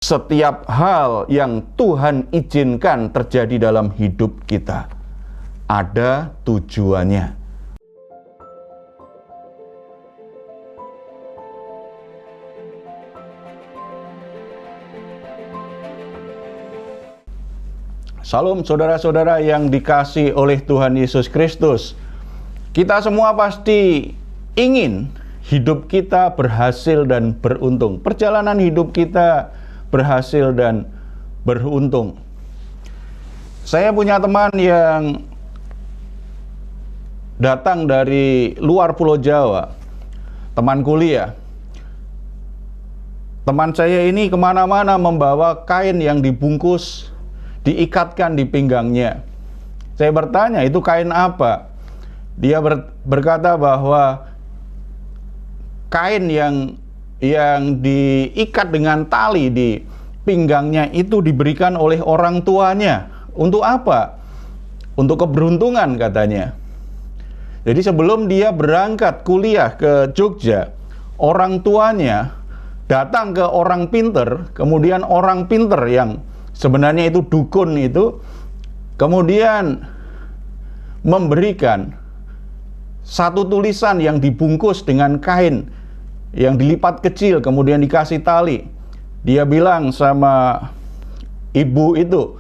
Setiap hal yang Tuhan izinkan terjadi dalam hidup kita ada tujuannya. Salam saudara-saudara yang dikasihi oleh Tuhan Yesus Kristus. Kita semua pasti ingin hidup kita berhasil dan beruntung. Perjalanan hidup kita berhasil dan beruntung. Saya punya teman yang datang dari luar Pulau Jawa, teman kuliah. Teman saya ini kemana-mana membawa kain yang dibungkus, diikatkan di pinggangnya. Saya bertanya, itu kain apa? Dia berkata bahwa kain yang diikat dengan tali di pinggangnya itu diberikan oleh orang tuanya. Untuk apa? Untuk keberuntungan katanya. Jadi sebelum dia berangkat kuliah ke Jogja, orang tuanya datang ke orang pinter, kemudian orang pinter yang sebenarnya itu dukun itu, kemudian memberikan satu tulisan yang dibungkus dengan kain yang dilipat kecil, kemudian dikasih tali. Dia bilang sama ibu itu,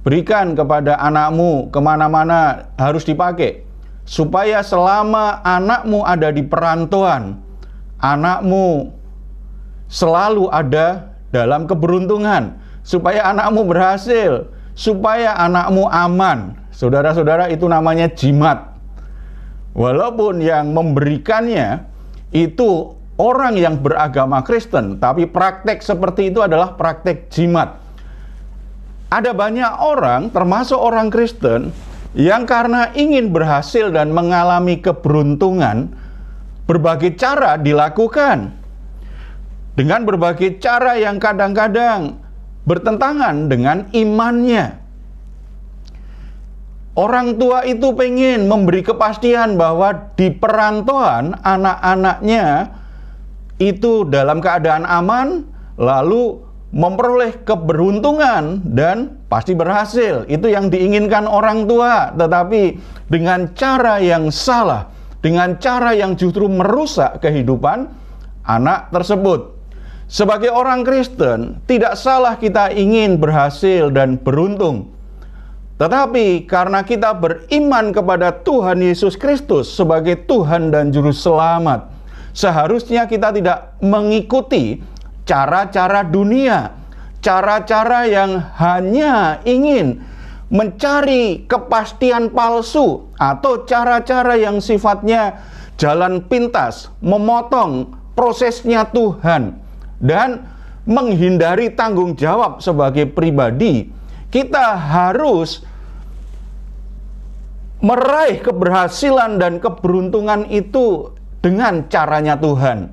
berikan kepada anakmu, kemana-mana harus dipakai, supaya selama anakmu ada di perantauan, anakmu selalu ada dalam keberuntungan, supaya anakmu berhasil, supaya anakmu aman. Saudara-saudara, itu namanya jimat. Walaupun yang memberikannya itu orang yang beragama Kristen, tapi praktek seperti itu adalah praktek jimat. Ada banyak orang, termasuk orang Kristen, yang karena ingin berhasil dan mengalami keberuntungan, berbagai cara dilakukan. Dengan berbagai cara yang kadang-kadang bertentangan dengan imannya. Orang tua itu pengen memberi kepastian bahwa di perantauan anak-anaknya itu dalam keadaan aman, lalu memperoleh keberuntungan dan pasti berhasil. Itu yang diinginkan orang tua, tetapi dengan cara yang salah, dengan cara yang justru merusak kehidupan anak tersebut. Sebagai orang Kristen, tidak salah kita ingin berhasil dan beruntung. Tetapi karena kita beriman kepada Tuhan Yesus Kristus sebagai Tuhan dan Juru Selamat, seharusnya kita tidak mengikuti cara-cara dunia, cara-cara yang hanya ingin mencari kepastian palsu, atau cara-cara yang sifatnya jalan pintas, memotong prosesnya Tuhan, dan menghindari tanggung jawab sebagai pribadi. Kita harus meraih keberhasilan dan keberuntungan itu dengan caranya Tuhan.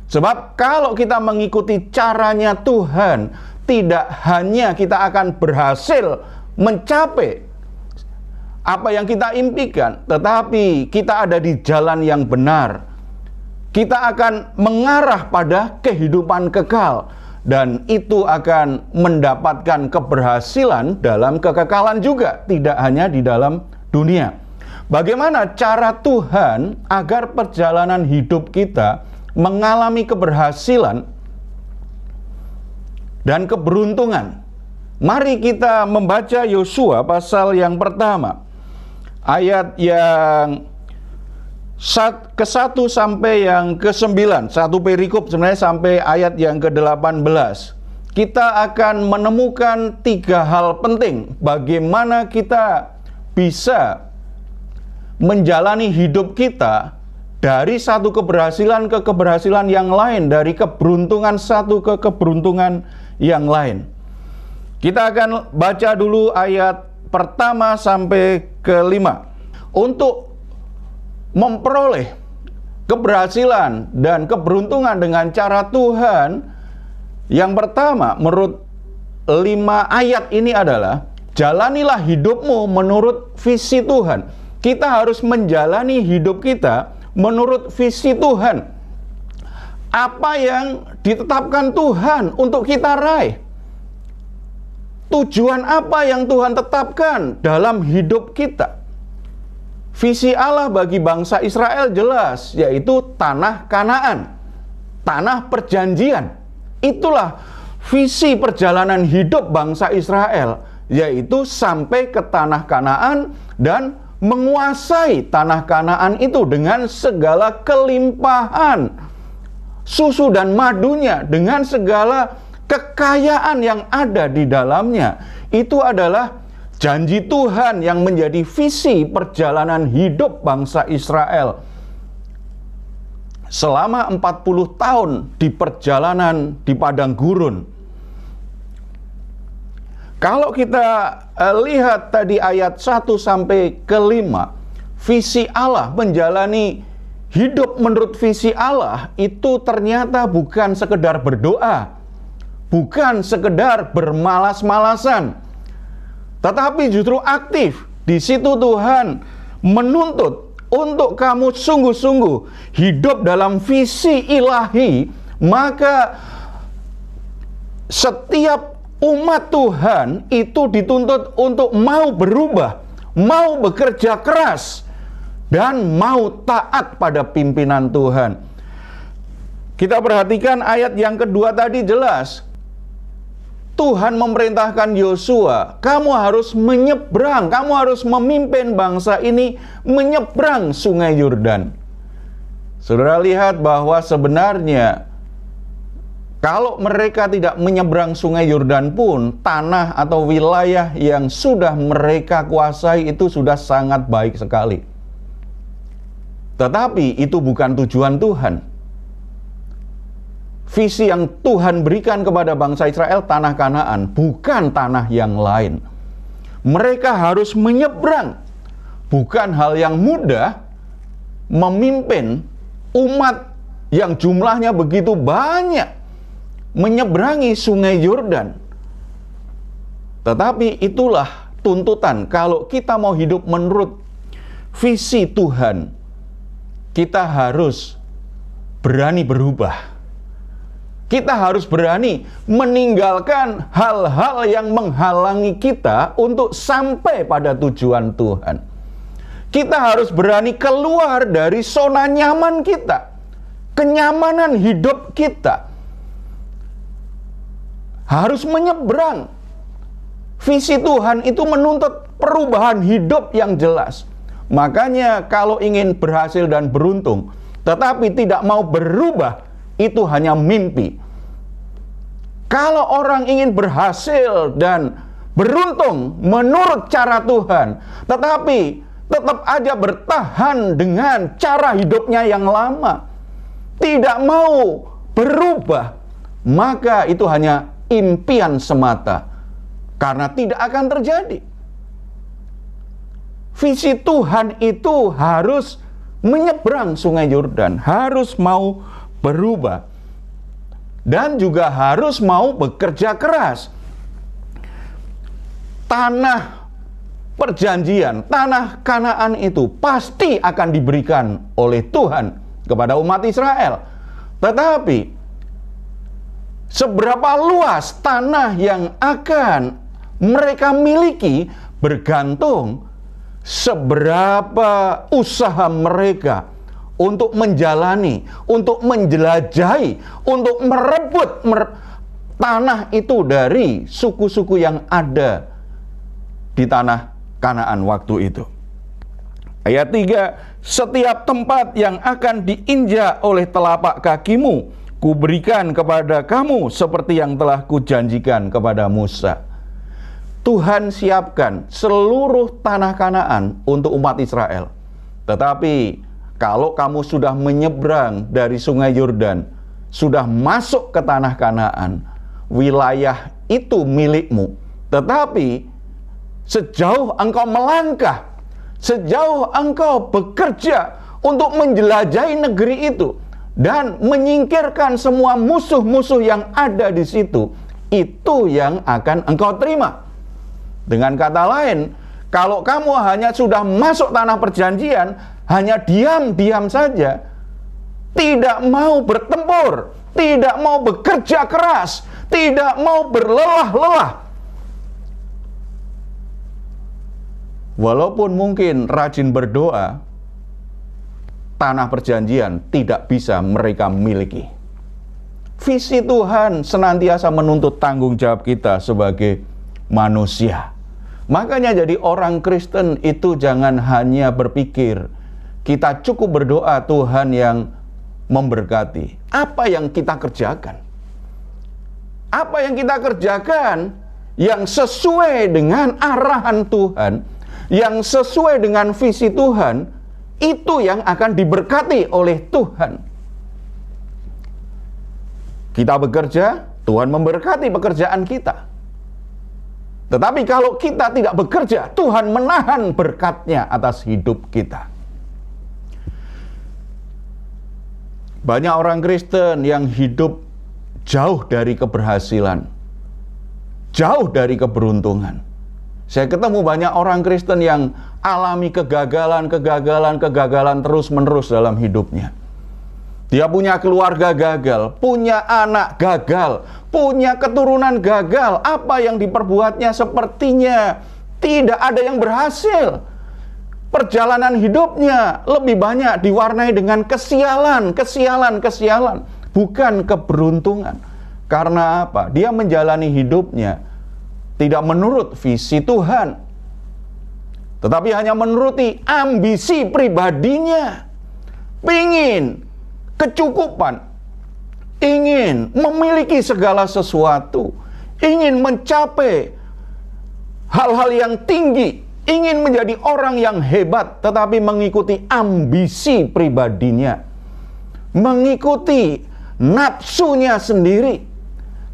Sebab kalau kita mengikuti caranya Tuhan, tidak hanya kita akan berhasil mencapai apa yang kita impikan, tetapi kita ada di jalan yang benar. Kita akan mengarah pada kehidupan kekal, dan itu akan mendapatkan keberhasilan dalam kekekalan juga, tidak hanya di dalam dunia. Bagaimana cara Tuhan agar perjalanan hidup kita mengalami keberhasilan dan keberuntungan? Mari kita membaca Yosua pasal yang pertama, ayat yang ke-1 sampai yang ke-9. Satu perikop sebenarnya sampai ayat yang ke-18. Kita akan menemukan 3 hal penting bagaimana kita bisa menjalani hidup kita dari satu keberhasilan ke keberhasilan yang lain, dari keberuntungan satu ke keberuntungan yang lain. Kita akan baca dulu ayat pertama sampai ke-5. Untuk memperoleh keberhasilan dan keberuntungan dengan cara Tuhan, yang pertama menurut 5 ayat ini adalah jalanilah hidupmu menurut visi Tuhan. Kita harus menjalani hidup kita menurut visi Tuhan. Apa yang ditetapkan Tuhan untuk kita raih? Tujuan apa yang Tuhan tetapkan dalam hidup kita? Visi Allah bagi bangsa Israel jelas, yaitu tanah Kanaan, tanah perjanjian. Itulah visi perjalanan hidup bangsa Israel, yaitu sampai ke tanah Kanaan dan menguasai tanah Kanaan itu dengan segala kelimpahan susu dan madunya, dengan segala kekayaan yang ada di dalamnya. Itu adalah janji Tuhan yang menjadi visi perjalanan hidup bangsa Israel selama 40 tahun di perjalanan di padang gurun. Kalau kita lihat tadi ayat 1 sampai ke 5, visi Allah menjalani hidup menurut visi Allah itu ternyata bukan sekedar berdoa, bukan sekedar bermalas-malasan, tetapi justru aktif. Di situ Tuhan menuntut untuk kamu sungguh-sungguh hidup dalam visi ilahi. Maka setiap umat Tuhan itu dituntut untuk mau berubah, mau bekerja keras, dan mau taat pada pimpinan Tuhan. Kita perhatikan ayat yang kedua tadi jelas. Tuhan memerintahkan Yosua, kamu harus menyeberang, kamu harus memimpin bangsa ini menyeberang sungai Yordan. Saudara lihat bahwa sebenarnya kalau mereka tidak menyeberang sungai Yordan pun, tanah atau wilayah yang sudah mereka kuasai itu sudah sangat baik sekali. Tetapi itu bukan tujuan Tuhan. Visi yang Tuhan berikan kepada bangsa Israel, tanah Kanaan, bukan tanah yang lain. Mereka harus menyeberang. Bukan hal yang mudah memimpin umat yang jumlahnya begitu banyak menyeberangi sungai Yordan. Tetapi itulah tuntutan. Kalau kita mau hidup menurut visi Tuhan, kita harus berani berubah. Kita harus berani meninggalkan hal-hal yang menghalangi kita untuk sampai pada tujuan Tuhan. Kita harus berani keluar dari zona nyaman kita, kenyamanan hidup kita. Harus menyeberang. Visi Tuhan itu menuntut perubahan hidup yang jelas. Makanya kalau ingin berhasil dan beruntung, tetapi tidak mau berubah, itu hanya mimpi. Kalau orang ingin berhasil dan beruntung menurut cara Tuhan, tetapi tetap aja bertahan dengan cara hidupnya yang lama, tidak mau berubah, maka itu hanya impian semata, karena tidak akan terjadi. Visi Tuhan itu harus menyeberang sungai Yordan, harus mau berubah, dan juga harus mau bekerja keras. Tanah perjanjian, tanah Kanaan itu pasti akan diberikan oleh Tuhan kepada umat Israel. Tetapi seberapa luas tanah yang akan mereka miliki bergantung seberapa usaha mereka untuk menjalani, untuk menjelajahi, untuk merebut tanah itu dari suku-suku yang ada di tanah Kanaan waktu itu. Ayat 3, setiap tempat yang akan diinjak oleh telapak kakimu, kuberikan kepada kamu seperti yang telah kujanjikan kepada Musa. Tuhan siapkan seluruh tanah Kanaan untuk umat Israel. Tetapi kalau kamu sudah menyeberang dari sungai Yordan, sudah masuk ke tanah Kanaan, wilayah itu milikmu. Tetapi sejauh engkau melangkah, sejauh engkau bekerja untuk menjelajahi negeri itu dan menyingkirkan semua musuh-musuh yang ada di situ, itu yang akan engkau terima. Dengan kata lain, kalau kamu hanya sudah masuk tanah perjanjian, hanya diam-diam saja, tidak mau bertempur, tidak mau bekerja keras, tidak mau berlelah-lelah. Walaupun mungkin rajin berdoa, tanah perjanjian tidak bisa mereka miliki. Visi Tuhan senantiasa menuntut tanggung jawab kita sebagai manusia. Makanya jadi orang Kristen itu jangan hanya berpikir kita cukup berdoa Tuhan yang memberkati. Apa yang kita kerjakan? Apa yang kita kerjakan yang sesuai dengan arahan Tuhan, yang sesuai dengan visi Tuhan, itu yang akan diberkati oleh Tuhan. Kita bekerja, Tuhan memberkati pekerjaan kita. Tetapi kalau kita tidak bekerja, Tuhan menahan berkatnya atas hidup kita. Banyak orang Kristen yang hidup jauh dari keberhasilan, jauh dari keberuntungan. Saya ketemu banyak orang Kristen yang alami kegagalan terus-menerus dalam hidupnya. Dia punya keluarga gagal, punya anak gagal, punya keturunan gagal. Apa yang diperbuatnya sepertinya tidak ada yang berhasil. Perjalanan hidupnya lebih banyak diwarnai dengan kesialan, bukan keberuntungan. Karena apa? Dia menjalani hidupnya tidak menurut visi Tuhan, tetapi hanya menuruti ambisi pribadinya. Pingin kecukupan, ingin memiliki segala sesuatu, ingin mencapai hal-hal yang tinggi, ingin menjadi orang yang hebat, tetapi mengikuti ambisi pribadinya, mengikuti nafsunya sendiri,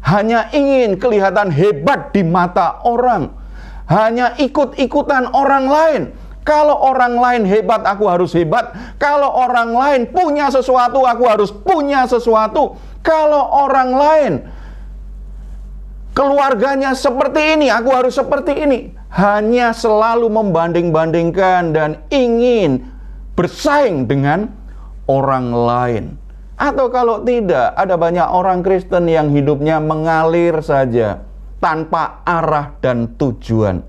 hanya ingin kelihatan hebat di mata orang, hanya ikut-ikutan orang lain. Kalau orang lain hebat, aku harus hebat. Kalau orang lain punya sesuatu, aku harus punya sesuatu. Kalau orang lain keluarganya seperti ini, aku harus seperti ini. Hanya selalu membanding-bandingkan dan ingin bersaing dengan orang lain. Atau kalau tidak, ada banyak orang Kristen yang hidupnya mengalir saja tanpa arah dan tujuan.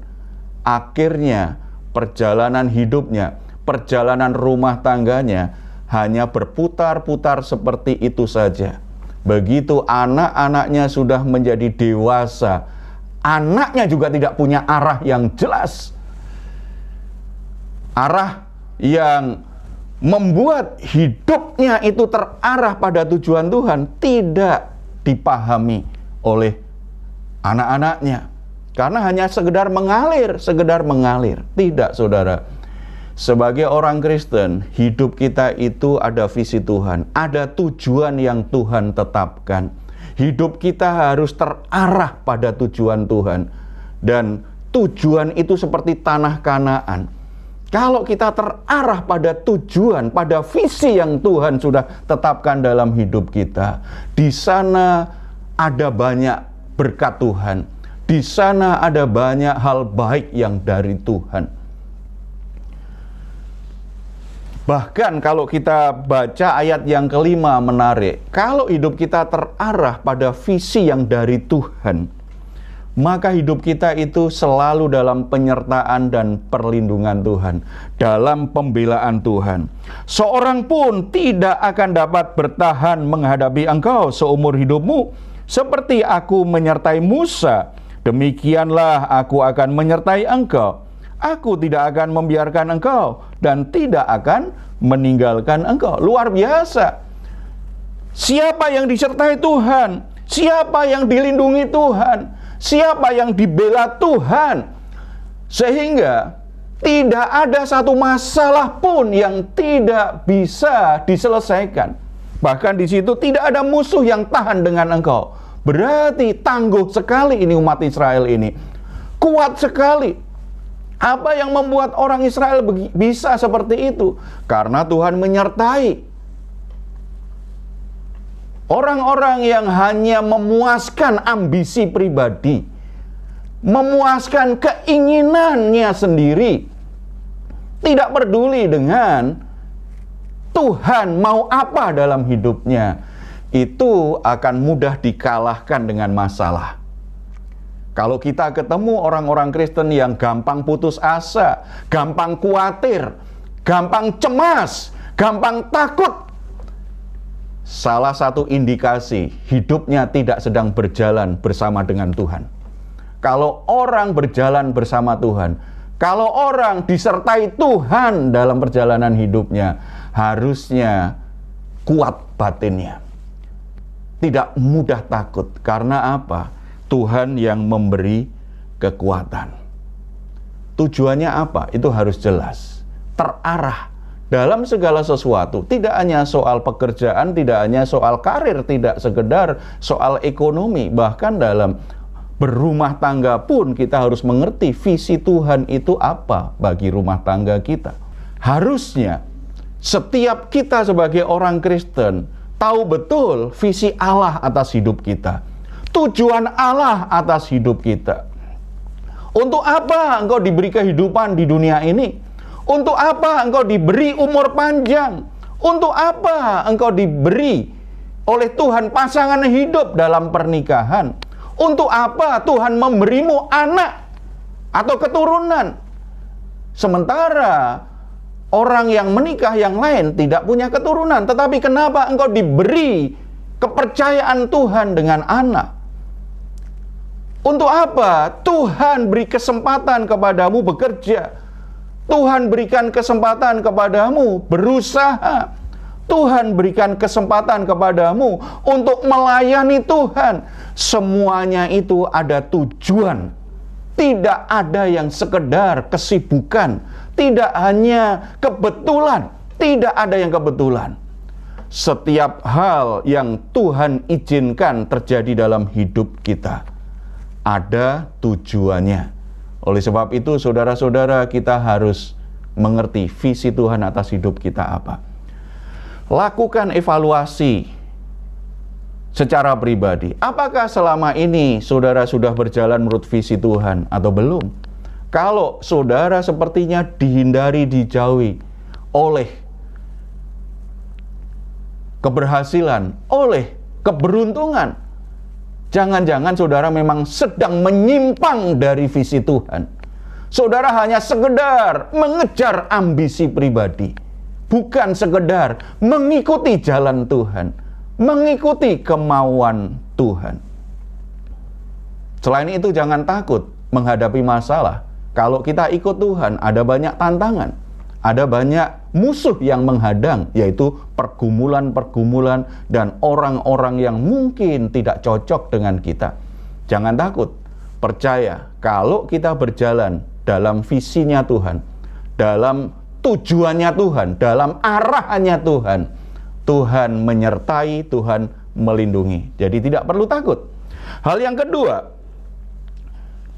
Akhirnya perjalanan hidupnya, perjalanan rumah tangganya hanya berputar-putar seperti itu saja. Begitu anak-anaknya sudah menjadi dewasa, anaknya juga tidak punya arah yang jelas. Arah yang membuat hidupnya itu terarah pada tujuan Tuhan tidak dipahami oleh anak-anaknya. Karena hanya sekedar mengalir. Tidak, saudara. Sebagai orang Kristen, hidup kita itu ada visi Tuhan, ada tujuan yang Tuhan tetapkan. Hidup kita harus terarah pada tujuan Tuhan. Dan tujuan itu seperti tanah Kanaan. Kalau kita terarah pada tujuan, pada visi yang Tuhan sudah tetapkan dalam hidup kita, di sana ada banyak berkat Tuhan. Di sana ada banyak hal baik yang dari Tuhan. Bahkan kalau kita baca ayat yang kelima menarik. Kalau hidup kita terarah pada visi yang dari Tuhan, maka hidup kita itu selalu dalam penyertaan dan perlindungan Tuhan, dalam pembelaan Tuhan. Seorang pun tidak akan dapat bertahan menghadapi engkau seumur hidupmu, seperti aku menyertai Musa. Demikianlah aku akan menyertai engkau. Aku tidak akan membiarkan engkau dan tidak akan meninggalkan engkau. Luar biasa. Siapa yang disertai Tuhan? Siapa yang dilindungi Tuhan? Siapa yang dibela Tuhan? Sehingga tidak ada satu masalah pun yang tidak bisa diselesaikan. Bahkan di situ tidak ada musuh yang tahan dengan engkau. Berarti tangguh sekali ini umat Israel ini. Kuat sekali. Apa yang membuat orang Israel bisa seperti itu? Karena Tuhan menyertai. Orang-orang yang hanya memuaskan ambisi pribadi, memuaskan keinginannya sendiri, tidak peduli dengan Tuhan mau apa dalam hidupnya, itu akan mudah dikalahkan dengan masalah. Kalau kita ketemu orang-orang Kristen yang gampang putus asa, gampang khawatir, gampang cemas, gampang takut, salah satu indikasi hidupnya tidak sedang berjalan bersama dengan Tuhan. Kalau orang berjalan bersama Tuhan, kalau orang disertai Tuhan dalam perjalanan hidupnya, harusnya kuat batinnya. Tidak mudah takut. Karena apa? Tuhan yang memberi kekuatan. Tujuannya apa? Itu harus jelas. Terarah dalam segala sesuatu. Tidak hanya soal pekerjaan, tidak hanya soal karir, tidak sekedar soal ekonomi. Bahkan dalam berumah tangga pun kita harus mengerti visi Tuhan itu apa bagi rumah tangga kita. Harusnya setiap kita sebagai orang Kristen tahu betul visi Allah atas hidup kita, tujuan Allah atas hidup kita. Untuk apa engkau diberi kehidupan di dunia ini? Untuk apa engkau diberi umur panjang? Untuk apa engkau diberi oleh Tuhan pasangan hidup dalam pernikahan? Untuk apa Tuhan memberimu anak atau keturunan? Sementara orang yang menikah yang lain tidak punya keturunan. Tetapi kenapa engkau diberi kepercayaan Tuhan dengan anak? Untuk apa Tuhan beri kesempatan kepadamu bekerja? Tuhan berikan kesempatan kepadamu berusaha. Tuhan berikan kesempatan kepadamu untuk melayani Tuhan. Semuanya itu ada tujuan. Tidak ada yang sekedar kesibukan. Tidak hanya kebetulan. Tidak ada yang kebetulan. Setiap hal yang Tuhan izinkan terjadi dalam hidup kita, ada tujuannya. Oleh sebab itu, saudara-saudara, kita harus mengerti visi Tuhan atas hidup kita apa. Lakukan evaluasi secara pribadi. Apakah selama ini saudara sudah berjalan menurut visi Tuhan atau belum? Kalau saudara sepertinya dihindari, dijauhi oleh keberhasilan, oleh keberuntungan, jangan-jangan saudara memang sedang menyimpang dari visi Tuhan. Saudara hanya sekedar mengejar ambisi pribadi, bukan sekedar mengikuti jalan Tuhan, mengikuti kemauan Tuhan. Selain itu, jangan takut menghadapi masalah. Kalau kita ikut Tuhan, ada banyak tantangan, ada banyak musuh yang menghadang, yaitu pergumulan-pergumulan dan orang-orang yang mungkin tidak cocok dengan kita. Jangan takut, percaya kalau kita berjalan dalam visinya Tuhan, dalam tujuannya Tuhan, dalam arahannya Tuhan, Tuhan menyertai, Tuhan melindungi. Jadi tidak perlu takut. Hal yang kedua,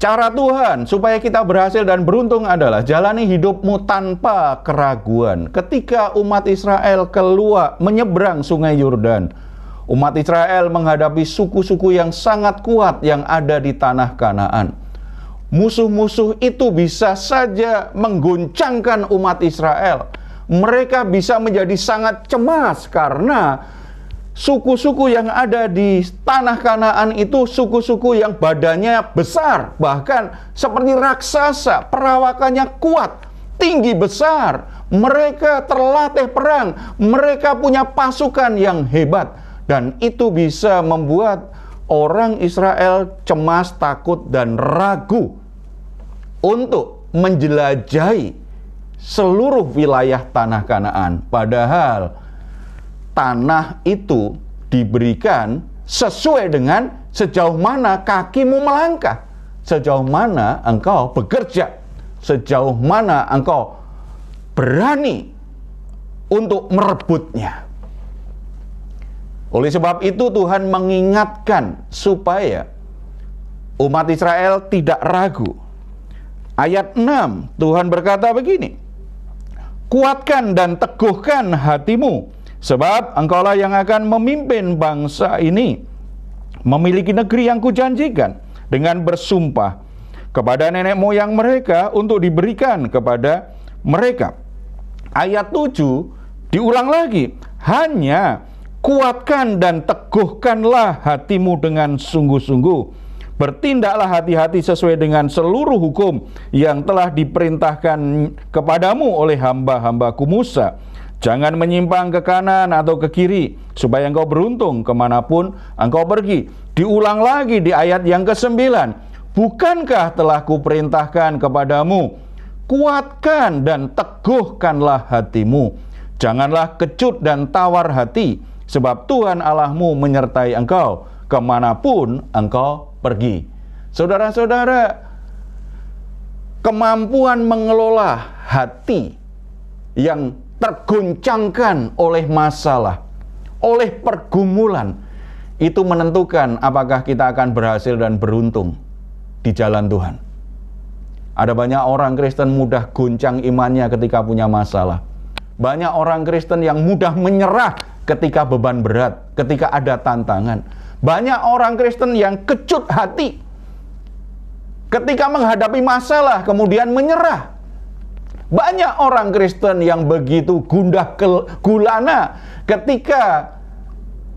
cara Tuhan supaya kita berhasil dan beruntung adalah jalani hidupmu tanpa keraguan. Ketika umat Israel keluar menyeberang sungai Yordan, umat Israel menghadapi suku-suku yang sangat kuat yang ada di tanah Kanaan. Musuh-musuh itu bisa saja mengguncangkan umat Israel. Mereka bisa menjadi sangat cemas karena suku-suku yang ada di tanah Kanaan itu suku-suku yang badannya besar, bahkan seperti raksasa, perawakannya kuat, tinggi besar. Mereka terlatih perang, mereka punya pasukan yang hebat, dan itu bisa membuat orang Israel cemas, takut, dan ragu untuk menjelajahi seluruh wilayah tanah Kanaan. Padahal tanah itu diberikan sesuai dengan sejauh mana kakimu melangkah, sejauh mana engkau bekerja, sejauh mana engkau berani untuk merebutnya. Oleh sebab itu Tuhan mengingatkan supaya umat Israel tidak ragu. Ayat 6, Tuhan berkata begini, "Kuatkan dan teguhkan hatimu, sebab engkaulah yang akan memimpin bangsa ini memiliki negeri yang kujanjikan dengan bersumpah kepada nenek moyang mereka untuk diberikan kepada mereka." Ayat 7, Diulang lagi, hanya kuatkan dan teguhkanlah hatimu dengan sungguh-sungguh. Bertindaklah hati-hati sesuai dengan seluruh hukum yang telah diperintahkan kepadamu oleh hamba-hambaku Musa. Jangan menyimpang ke kanan atau ke kiri, supaya engkau beruntung kemanapun engkau pergi. Diulang lagi di ayat yang ke-9. Bukankah telah kuperintahkan kepadamu, kuatkan dan teguhkanlah hatimu. Janganlah kecut dan tawar hati, sebab Tuhan Allahmu menyertai engkau kemanapun engkau pergi. Saudara-saudara, kemampuan mengelola hati yang tergoncangkan oleh masalah, oleh pergumulan, itu menentukan apakah kita akan berhasil dan beruntung di jalan Tuhan. Ada banyak orang Kristen mudah goncang imannya ketika punya masalah. Banyak orang Kristen yang mudah menyerah ketika beban berat, ketika ada tantangan. Banyak orang Kristen yang kecut hati ketika menghadapi masalah, kemudian menyerah. Banyak orang Kristen yang begitu gundah gulana ketika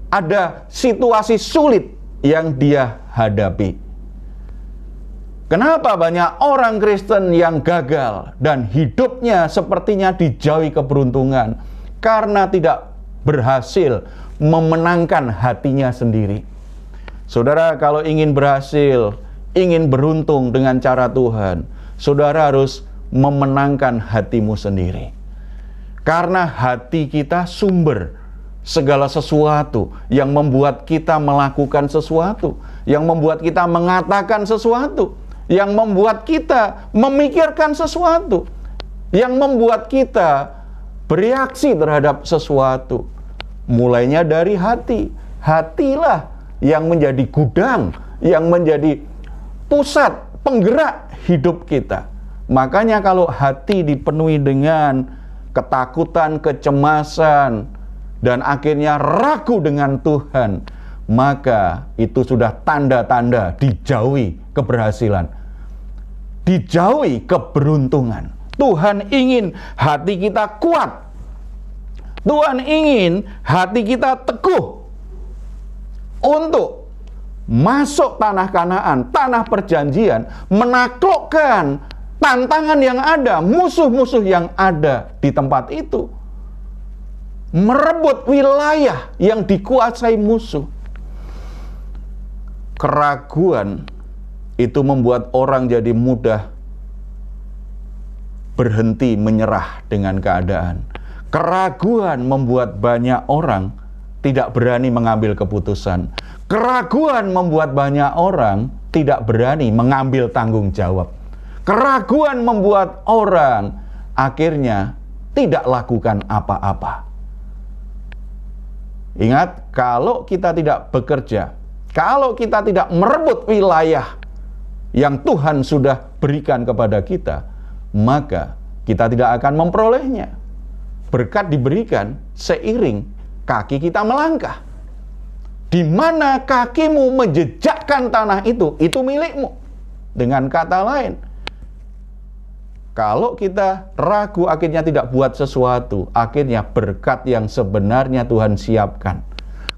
ada situasi sulit yang dia hadapi. Kenapa banyak orang Kristen yang gagal dan hidupnya sepertinya dijauhi keberuntungan? Karena tidak berhasil memenangkan hatinya sendiri. Saudara, kalau ingin berhasil, ingin beruntung dengan cara Tuhan, saudara harus memenangkan hatimu sendiri. Karena hati kita sumber segala sesuatu yang membuat kita melakukan sesuatu, yang membuat kita mengatakan sesuatu, yang membuat kita memikirkan sesuatu, yang membuat kita bereaksi terhadap sesuatu. Mulainya dari hati. Hatilah yang menjadi gudang, yang menjadi pusat penggerak hidup kita. Makanya kalau hati dipenuhi dengan ketakutan, kecemasan, dan akhirnya ragu dengan Tuhan, maka itu sudah tanda-tanda dijauhi keberhasilan, dijauhi keberuntungan. Tuhan ingin hati kita kuat. Tuhan ingin hati kita teguh untuk masuk tanah Kanaan, tanah perjanjian, menaklukkan tantangan yang ada, musuh-musuh yang ada di tempat itu, merebut wilayah yang dikuasai musuh. Keraguan itu membuat orang jadi mudah berhenti menyerah dengan keadaan. Keraguan membuat banyak orang tidak berani mengambil keputusan. Keraguan membuat banyak orang tidak berani mengambil tanggung jawab. Keraguan membuat orang akhirnya tidak lakukan apa-apa. Ingat, kalau kita tidak bekerja, kalau kita tidak merebut wilayah yang Tuhan sudah berikan kepada kita, maka kita tidak akan memperolehnya. Berkat diberikan seiring kaki kita melangkah. Di mana kakimu menjejakkan tanah itu milikmu. Dengan kata lain, kalau kita ragu akhirnya tidak buat sesuatu, akhirnya berkat yang sebenarnya Tuhan siapkan,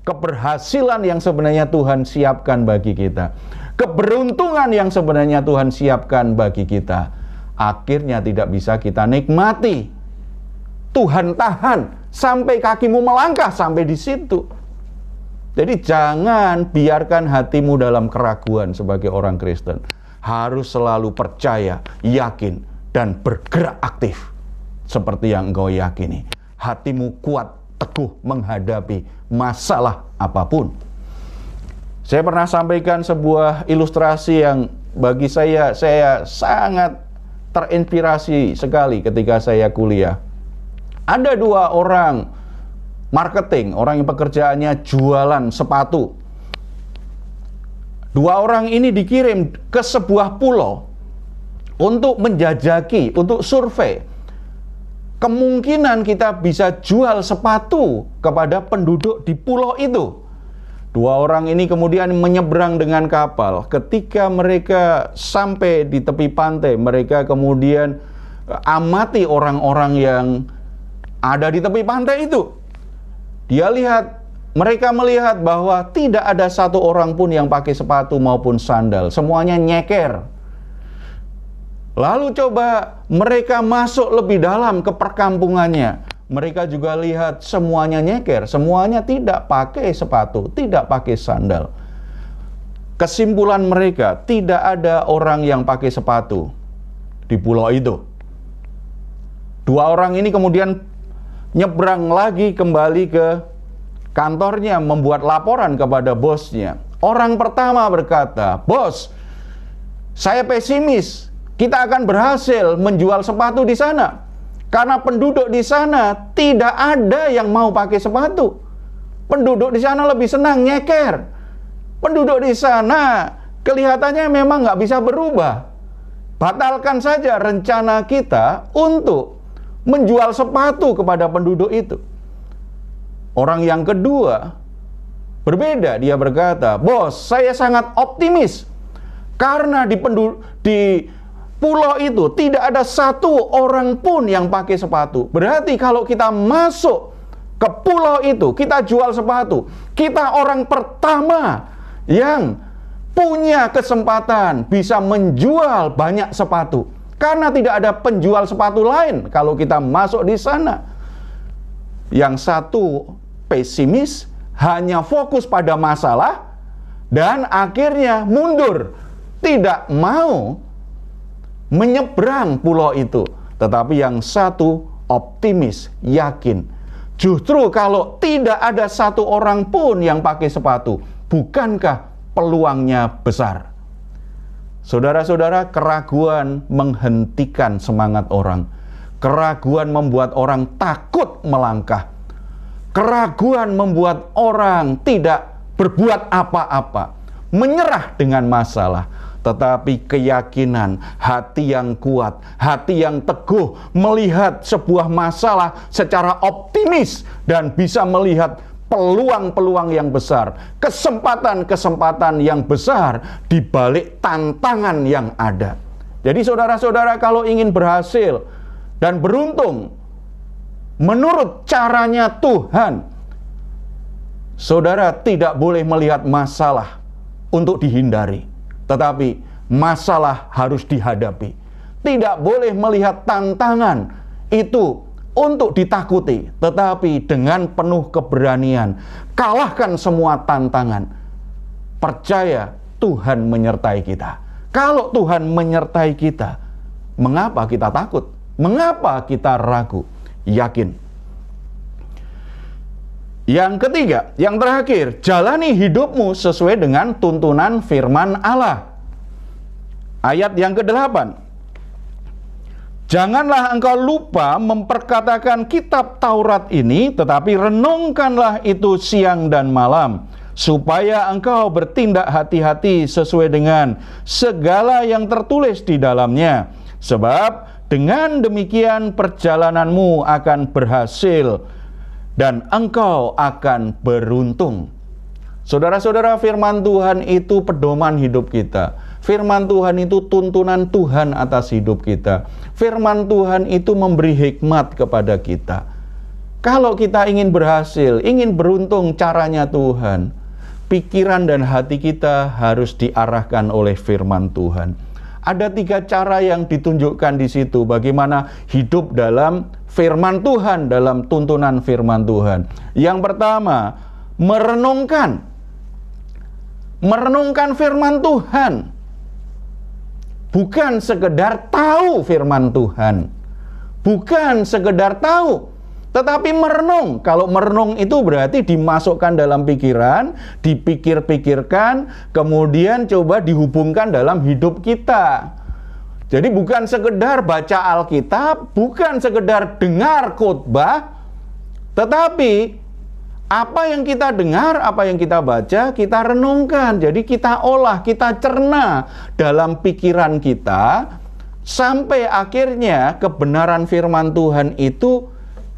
keberhasilan yang sebenarnya Tuhan siapkan bagi kita, keberuntungan yang sebenarnya Tuhan siapkan bagi kita, akhirnya tidak bisa kita nikmati. Tuhan tahan sampai kakimu melangkah sampai di situ. Jadi jangan biarkan hatimu dalam keraguan sebagai orang Kristen. Harus selalu percaya, yakin, dan bergerak aktif seperti yang engkau yakini. Hatimu kuat, teguh menghadapi masalah apapun. Saya pernah sampaikan sebuah ilustrasi yang bagi saya sangat terinspirasi sekali ketika saya kuliah. Ada dua orang marketing, orang yang pekerjaannya jualan sepatu. Dua orang ini dikirim ke sebuah pulau untuk menjajaki, untuk survei. Kemungkinan kita bisa jual sepatu kepada penduduk di pulau itu. Dua orang ini kemudian menyeberang dengan kapal. Ketika mereka sampai di tepi pantai, mereka kemudian amati orang-orang yang ada di tepi pantai itu. Mereka melihat bahwa tidak ada satu orang pun yang pakai sepatu maupun sandal. Semuanya nyeker. Lalu coba mereka masuk lebih dalam ke perkampungannya. Mereka juga lihat semuanya nyeker. Semuanya tidak pakai sepatu, tidak pakai sandal. Kesimpulan mereka, tidak ada orang yang pakai sepatu di pulau itu. Dua orang ini kemudian nyebrang lagi kembali ke kantornya, membuat laporan kepada bosnya. Orang pertama berkata, "Bos, saya pesimis kita akan berhasil menjual sepatu di sana. Karena penduduk di sana tidak ada yang mau pakai sepatu. Penduduk di sana lebih senang nyeker. Penduduk di sana kelihatannya memang nggak bisa berubah. Batalkan saja rencana kita untuk menjual sepatu kepada penduduk itu." Orang yang kedua berbeda, dia berkata, "Bos, saya sangat optimis karena di pulau itu tidak ada satu orang pun yang pakai sepatu. Berarti kalau kita masuk ke pulau itu, kita jual sepatu, kita orang pertama yang punya kesempatan bisa menjual banyak sepatu. Karena tidak ada penjual sepatu lain kalau kita masuk di sana." Yang satu pesimis, hanya fokus pada masalah, dan akhirnya mundur, tidak mau menyeberang pulau itu. Tetapi yang satu optimis, yakin, justru kalau tidak ada satu orang pun yang pakai sepatu, bukankah peluangnya besar? Saudara-saudara, keraguan menghentikan semangat orang. Keraguan membuat orang takut melangkah. Keraguan membuat orang tidak berbuat apa-apa, menyerah dengan masalah. Tetapi keyakinan, hati yang kuat, hati yang teguh, melihat sebuah masalah secara optimis dan bisa melihat peluang-peluang yang besar, kesempatan-kesempatan yang besar di balik tantangan yang ada. Jadi saudara-saudara, kalau ingin berhasil dan beruntung menurut caranya Tuhan, saudara tidak boleh melihat masalah untuk dihindari, tetapi masalah harus dihadapi. Tidak boleh melihat tantangan itu untuk ditakuti, tetapi dengan penuh keberanian kalahkan semua tantangan. Percaya Tuhan menyertai kita. Kalau Tuhan menyertai kita, mengapa kita takut? Mengapa kita ragu? Yakin. Yang ketiga, yang terakhir, jalani hidupmu sesuai dengan tuntunan firman Allah. Ayat yang ke-8. Janganlah engkau lupa memperkatakan kitab Taurat ini, tetapi renungkanlah itu siang dan malam, supaya engkau bertindak hati-hati sesuai dengan segala yang tertulis di dalamnya. Sebab dengan demikian perjalananmu akan berhasil dan engkau akan beruntung. Saudara-saudara, firman Tuhan itu pedoman hidup kita. Firman Tuhan itu tuntunan Tuhan atas hidup kita. Firman Tuhan itu memberi hikmat kepada kita. Kalau kita ingin berhasil, ingin beruntung caranya Tuhan, pikiran dan hati kita harus diarahkan oleh firman Tuhan. Ada 3 cara yang ditunjukkan di situ bagaimana hidup dalam firman Tuhan, dalam tuntunan firman Tuhan. Yang pertama, merenungkan firman Tuhan. Bukan sekedar tahu firman Tuhan. Bukan sekedar tahu, tetapi merenung. Kalau merenung itu berarti dimasukkan dalam pikiran, dipikir-pikirkan, kemudian coba dihubungkan dalam hidup kita. Jadi bukan sekedar baca Alkitab, bukan sekedar dengar khotbah, tetapi apa yang kita dengar, apa yang kita baca, kita renungkan. Jadi kita olah, kita cerna dalam pikiran kita, sampai akhirnya kebenaran firman Tuhan itu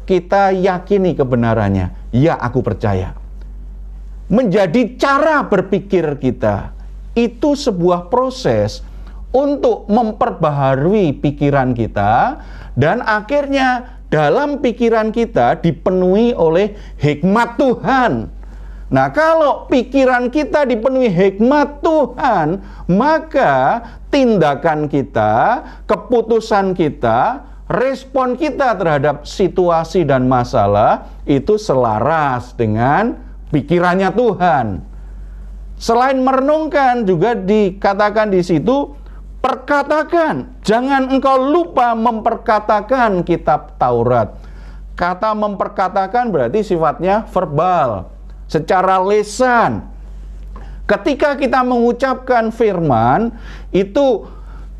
kita yakini kebenarannya. Ya, aku percaya. Menjadi cara berpikir kita. Itu sebuah proses untuk memperbaharui pikiran kita, dan akhirnya dalam pikiran kita dipenuhi oleh hikmat Tuhan. Nah, kalau pikiran kita dipenuhi hikmat Tuhan, maka tindakan kita, keputusan kita, respon kita terhadap situasi dan masalah itu selaras dengan pikirannya Tuhan. Selain merenungkan, juga dikatakan di situ, perkatakan. Jangan engkau lupa memperkatakan kitab Taurat. Kata memperkatakan berarti sifatnya verbal, secara lisan. Ketika kita mengucapkan firman, itu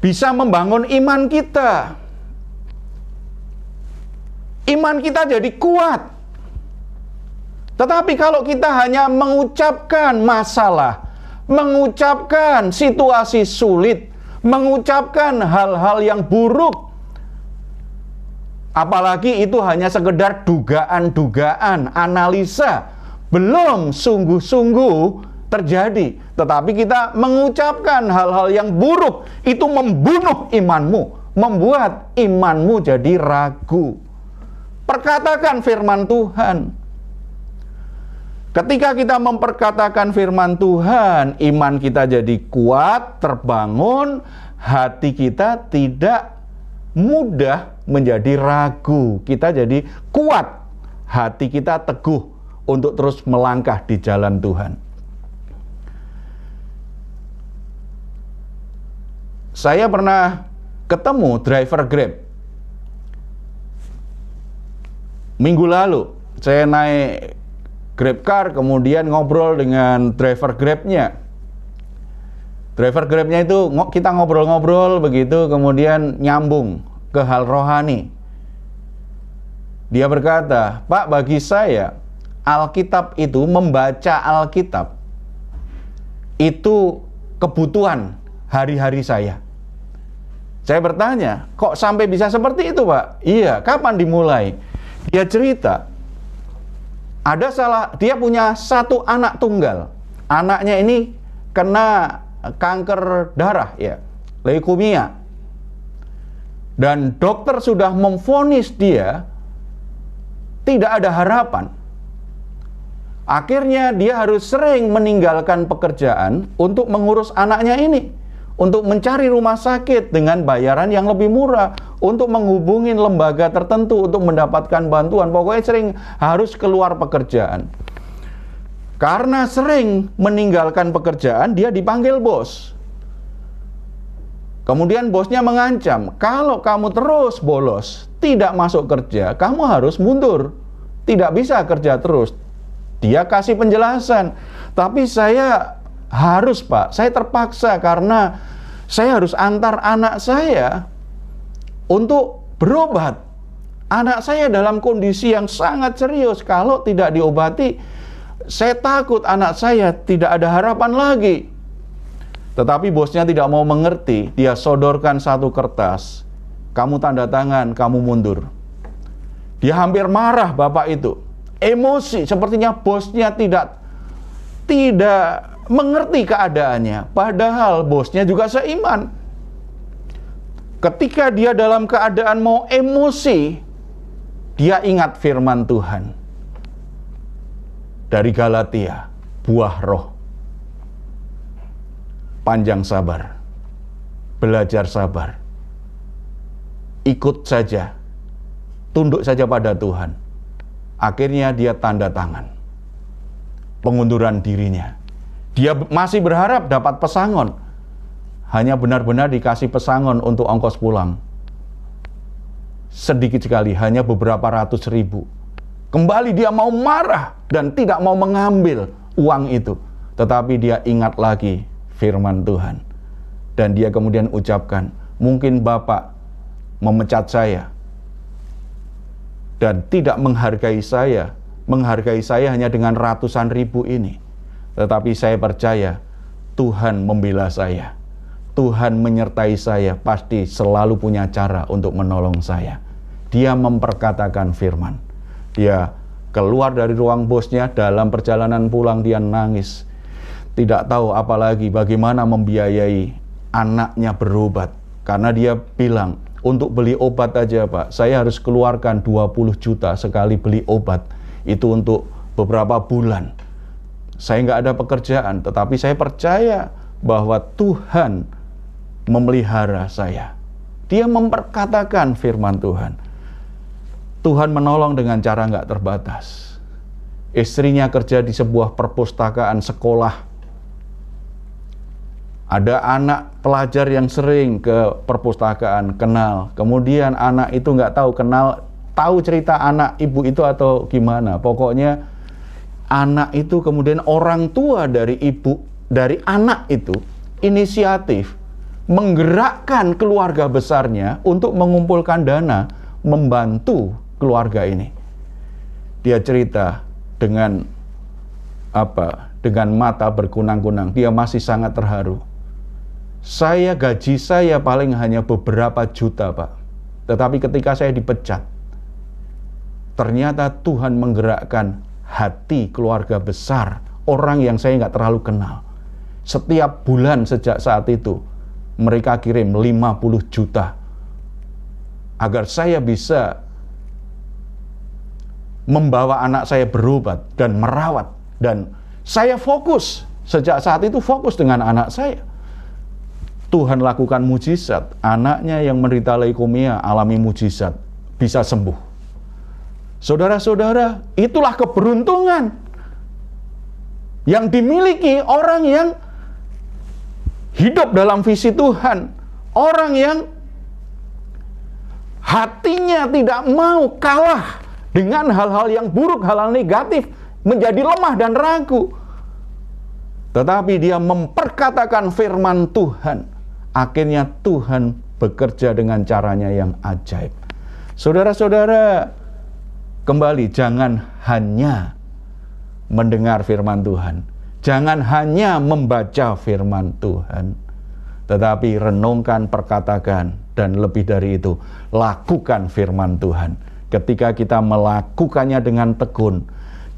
bisa membangun iman kita. Iman kita jadi kuat. Tetapi kalau kita hanya mengucapkan masalah, mengucapkan situasi sulit, mengucapkan hal-hal yang buruk, apalagi itu hanya sekedar dugaan-dugaan, analisa, belum sungguh-sungguh terjadi, tetapi kita mengucapkan hal-hal yang buruk, itu membunuh imanmu, membuat imanmu jadi ragu. Perkatakan firman Tuhan. Ketika kita memperkatakan firman Tuhan, iman kita jadi kuat, terbangun, hati kita tidak mudah menjadi ragu. Kita jadi kuat, hati kita teguh untuk terus melangkah di jalan Tuhan. Saya pernah ketemu driver Grab. Minggu lalu saya naik Grab car, kemudian ngobrol dengan driver Grab-nya. Driver Grab-nya itu kita ngobrol-ngobrol begitu, kemudian nyambung ke hal rohani. Dia berkata, "Pak, bagi saya Alkitab itu, membaca Alkitab itu kebutuhan hari-hari saya." Saya bertanya, "Kok sampai bisa seperti itu, Pak?" "Iya, kapan dimulai?" Dia cerita, dia punya satu anak tunggal. Anaknya ini kena kanker darah, ya, leukemia. Dan dokter sudah memvonis dia tidak ada harapan. Akhirnya dia harus sering meninggalkan pekerjaan untuk mengurus anaknya ini, untuk mencari rumah sakit dengan bayaran yang lebih murah, untuk menghubungi lembaga tertentu untuk mendapatkan bantuan. Pokoknya sering harus keluar pekerjaan. Karena sering meninggalkan pekerjaan, dia dipanggil bos. Kemudian bosnya mengancam, "Kalau kamu terus bolos, tidak masuk kerja, kamu harus mundur. Tidak bisa kerja terus." Dia kasih penjelasan, "Tapi saya harus, Pak, saya terpaksa karena saya harus antar anak saya untuk berobat. Anak saya dalam kondisi yang sangat serius. Kalau tidak diobati, saya takut anak saya tidak ada harapan lagi." Tetapi bosnya tidak mau mengerti. Dia sodorkan satu kertas. "Kamu tanda tangan, kamu mundur." Dia hampir marah, bapak itu. Emosi, sepertinya bosnya tidak mengerti keadaannya. Padahal bosnya juga seiman. Ketika dia dalam keadaan mau emosi, dia ingat firman Tuhan dari Galatia, buah roh, panjang sabar, belajar sabar, ikut saja, tunduk saja pada Tuhan. Akhirnya dia tanda tangan pengunduran dirinya. Dia masih berharap dapat pesangon, hanya benar-benar dikasih pesangon untuk ongkos pulang. Sedikit sekali, hanya beberapa ratus ribu. Kembali dia mau marah dan tidak mau mengambil uang itu. Tetapi dia ingat lagi firman Tuhan. Dan dia kemudian ucapkan, "Mungkin Bapak memecat saya dan tidak menghargai saya hanya dengan ratusan ribu ini. Tetapi saya percaya Tuhan membela saya. Tuhan menyertai saya, pasti selalu punya cara untuk menolong saya." Dia memperkatakan firman. Dia keluar dari ruang bosnya, dalam perjalanan pulang dia nangis. Tidak tahu apalagi bagaimana membiayai anaknya berobat. Karena dia bilang, Untuk beli obat aja Pak, saya harus keluarkan 20 juta sekali beli obat. Itu untuk beberapa bulan. Saya nggak ada pekerjaan, tetapi saya percaya bahwa Tuhan memelihara saya. Dia memperkatakan firman Tuhan. Tuhan menolong dengan cara nggak terbatas. Istrinya kerja di sebuah perpustakaan sekolah. Ada anak pelajar yang sering ke perpustakaan, kenal. Kemudian anak itu nggak tahu cerita anak ibu itu atau gimana. Pokoknya anak itu kemudian orang tua dari anak itu inisiatif menggerakkan keluarga besarnya untuk mengumpulkan dana membantu keluarga ini. Dia cerita dengan mata berkunang-kunang. Dia masih sangat terharu. Gaji saya paling hanya beberapa juta, Pak. Tetapi ketika saya dipecat, ternyata Tuhan menggerakkan hati keluarga besar, orang yang saya nggak terlalu kenal. Setiap bulan sejak saat itu, mereka kirim 50 juta agar saya bisa membawa anak saya berobat dan merawat. Dan saya fokus, sejak saat itu fokus dengan anak saya. Tuhan lakukan mujizat, anaknya yang menderita leukemia alami mujizat, bisa sembuh. Saudara-saudara, itulah keberuntungan yang dimiliki orang yang hidup dalam visi Tuhan. Orang yang hatinya tidak mau kalah dengan hal-hal yang buruk, hal-hal negatif, menjadi lemah dan ragu. Tetapi dia memperkatakan firman Tuhan. Akhirnya Tuhan bekerja dengan caranya yang ajaib. Saudara-saudara, kembali, jangan hanya mendengar firman Tuhan. Jangan hanya membaca firman Tuhan. Tetapi renungkan, perkatakan, dan lebih dari itu, lakukan firman Tuhan. Ketika kita melakukannya dengan tekun,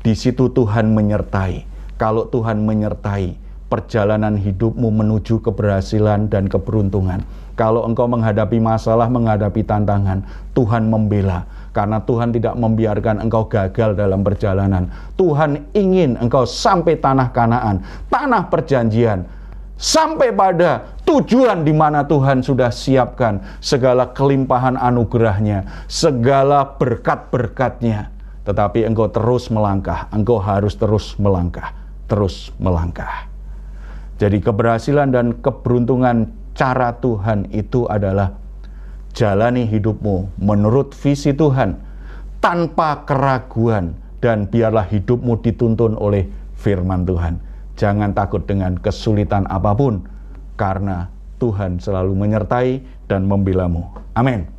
di situ Tuhan menyertai. Kalau Tuhan menyertai, perjalanan hidupmu menuju keberhasilan dan keberuntungan. Kalau engkau menghadapi masalah, menghadapi tantangan, Tuhan membela. Karena Tuhan tidak membiarkan engkau gagal dalam perjalanan. Tuhan ingin engkau sampai tanah Kanaan, tanah perjanjian, sampai pada tujuan di mana Tuhan sudah siapkan segala kelimpahan anugerahnya, segala berkat-berkatnya. Tetapi engkau terus melangkah, engkau harus terus melangkah, terus melangkah. Jadi keberhasilan dan keberuntungan cara Tuhan itu adalah jalani hidupmu menurut visi Tuhan tanpa keraguan, dan biarlah hidupmu dituntun oleh firman Tuhan. Jangan takut dengan kesulitan apapun, karena Tuhan selalu menyertai dan membelamu. Amin.